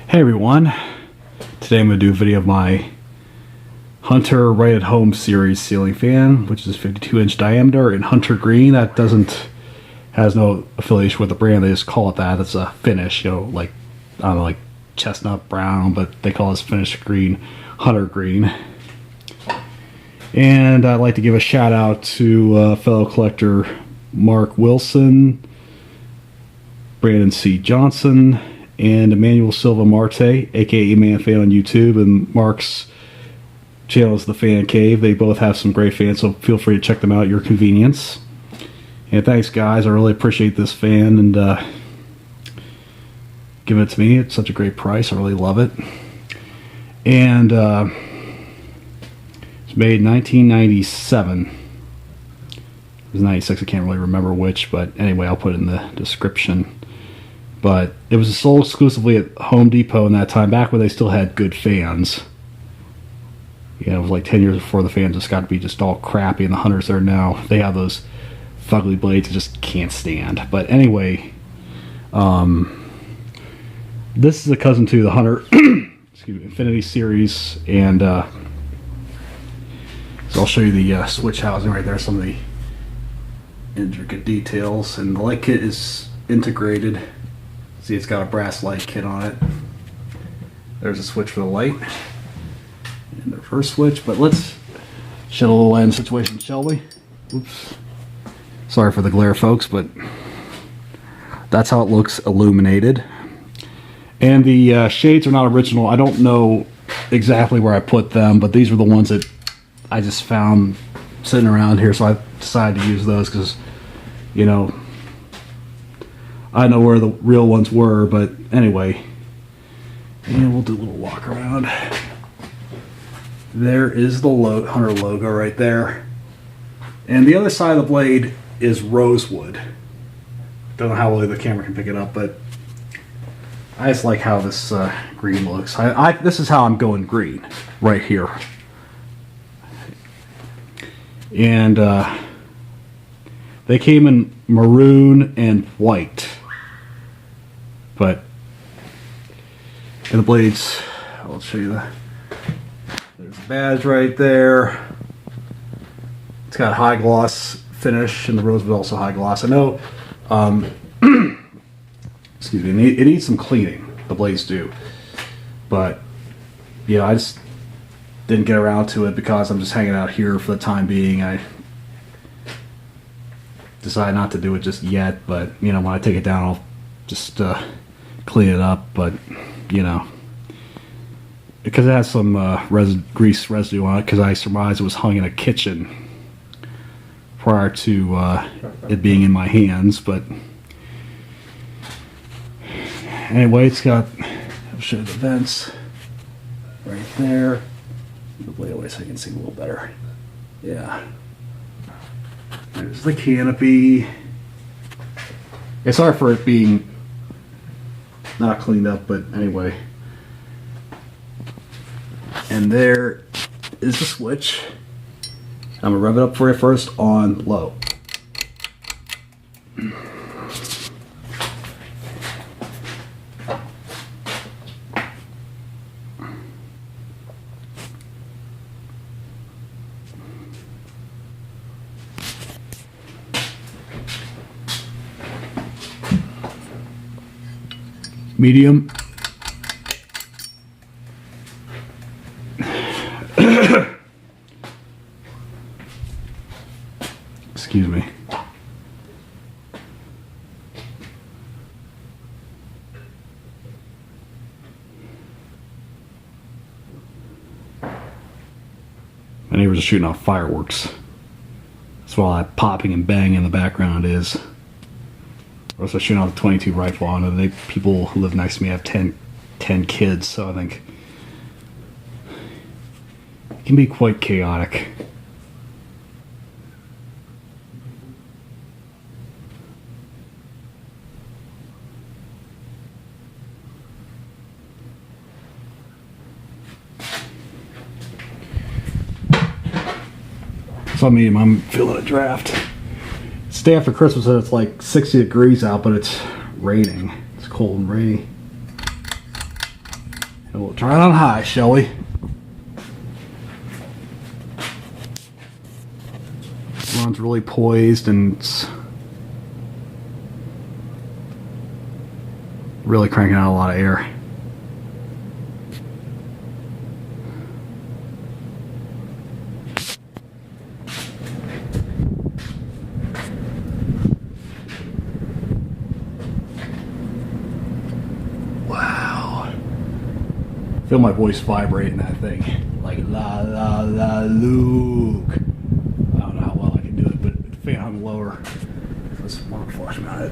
Hey everyone, today I'm going to do a video of my Hunter Right at Home series ceiling fan, which is 52-inch diameter in Hunter Green. That has no affiliation with the brand, they just call it that. It's a finish, you know, like, I don't know, like chestnut brown, but they call this finish green, Hunter Green. And I'd like to give a shout out to fellow collector Mark Wilson, Brandon C. Johnson, and Emmanuel Silva Marte, aka Man Fan on YouTube, and Mark's channel is The Fan Cave. They both have some great fans, so feel free to check them out at your convenience. And thanks guys, I really appreciate this fan, and giving it to me. It's such a great price, I really love it. And it's made in 1997. It was 96, I can't really remember which, but anyway, I'll put it in the description. But it was sold exclusively at Home Depot in that time, back when they still had good fans. You know, it was like 10 years before the fans just got to be just all crappy, and the Hunters there now, they have those fugly blades you just can't stand. But anyway, this is a cousin to the Hunter excuse me, Infinity series, and so I'll show you the switch housing right there, some of the intricate details, and the light kit is integrated. See, it's got a brass light kit on it. There's a switch for the light and the first switch, but let's shed a little light in the situation, shall we? Oops. Sorry for the glare, folks, but that's how it looks illuminated. And the shades are not original. I don't know exactly where I put them, but these were the ones that I just found sitting around here, so I decided to use those because, you know, I know where the real ones were. But anyway, and we'll do a little walk around. There is the Hunter logo right there, and the other side of the blade is rosewood. Don't know how well the camera can pick it up, but I just like how this green looks. This is how I'm going green right here. And they came in maroon and white, but in the blades, I'll show you there's the badge right there. It's got high gloss finish, and the rosewood also high gloss. I know, excuse me, it needs some cleaning, the blades do, but yeah, I just didn't get around to it because I'm just hanging out here for the time being. I decided not to do it just yet, but you know, when I take it down, I'll just clean it up. But you know, because it has some grease residue on it, because I surmised it was hung in a kitchen prior to it being in my hands. But anyway, it's got, I'll show you the vents right there. The blade away so you can see a little better. Yeah. There's the canopy. Yeah, sorry for it being not cleaned up, but anyway. And there is the switch. I'm gonna rev it up for you first on low. Medium. Excuse me. My neighbors are shooting off fireworks. That's why all that popping and banging in the background is. We're also shooting off a 22 rifle on it. People who live next to me have 10 kids, so I think it can be quite chaotic. So I'm feeling a draft. It's the day after Christmas and it's like 60 degrees out, but it's raining. It's cold and rainy. And we'll try it on high, shall we? Runs really poised and it's really cranking out a lot of air. Wow. Feel my voice vibrate in that thing. Like la la la Luke. I don't know how well I can do it, but the fan hung lower. Let's flush mount it.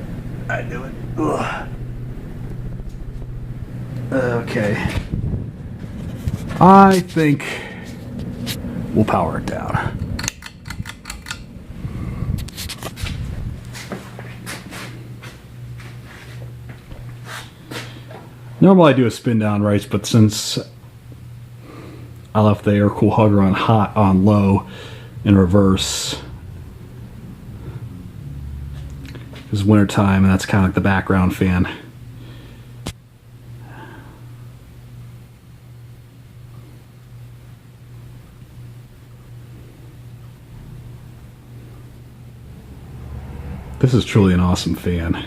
I do it. Ugh. Okay. I think we'll power it down. Normally I do a spin down rights, but since I left the air cool hugger on low in reverse, it's winter time and that's kind of like the background fan. This is truly an awesome fan.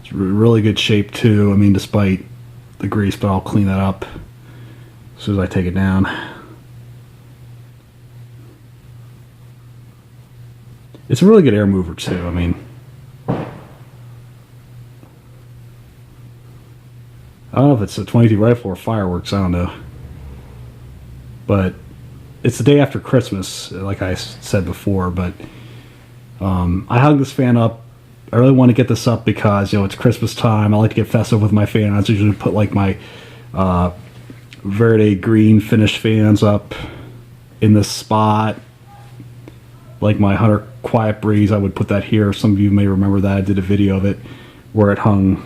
It's really good shape too. I mean, despite the grease, but I'll clean that up as soon as I take it down. It's a really good air mover too. I mean, I don't know if it's a .22 rifle or fireworks, I don't know. But it's the day after Christmas, like I said before, but I hung this fan up. I really want to get this up because, you know, it's Christmas time. I like to get festive with my fans. I usually put like my Verde green finished fans up in this spot. Like my Hunter Quiet Breeze, I would put that here. Some of you may remember that. I did a video of it where it hung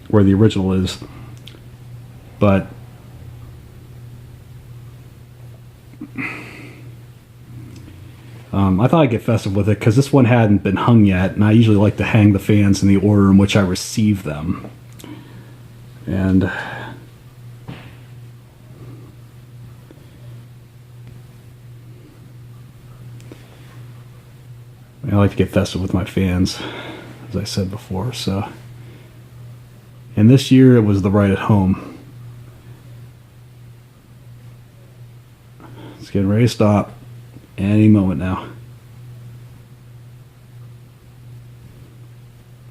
where the original is. But I thought I'd get festive with it because this one hadn't been hung yet, and I usually like to hang the fans in the order in which I receive them. And I like to get festive with my fans, as I said before. So, and this year it was the right at home. It's getting ready to stop any moment now.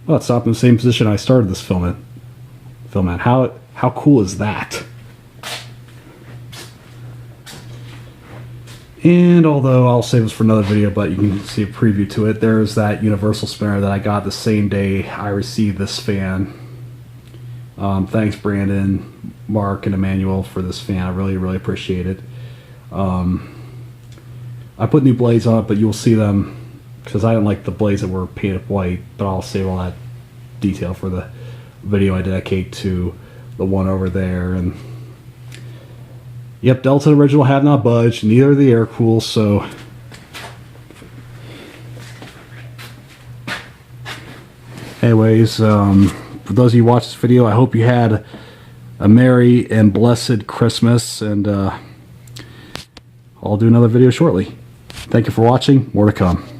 Well, it stopped in the same position I started this film at. How cool is that? And although I'll save this for another video, but you can see a preview to it, there's that universal spinner that I got the same day I received this fan. Thanks Brandon, Mark, and Emmanuel for this fan. I really, really appreciate it. I put new blades on it, but you'll see them because I didn't like the blades that were painted white, but I'll save all that detail for the video I dedicate to the one over there. And yep, Delta original have not budged, neither the air cool, so anyways, for those of you who watch this video, I hope you had a merry and blessed Christmas, and I'll do another video shortly. Thank you for watching. More to come.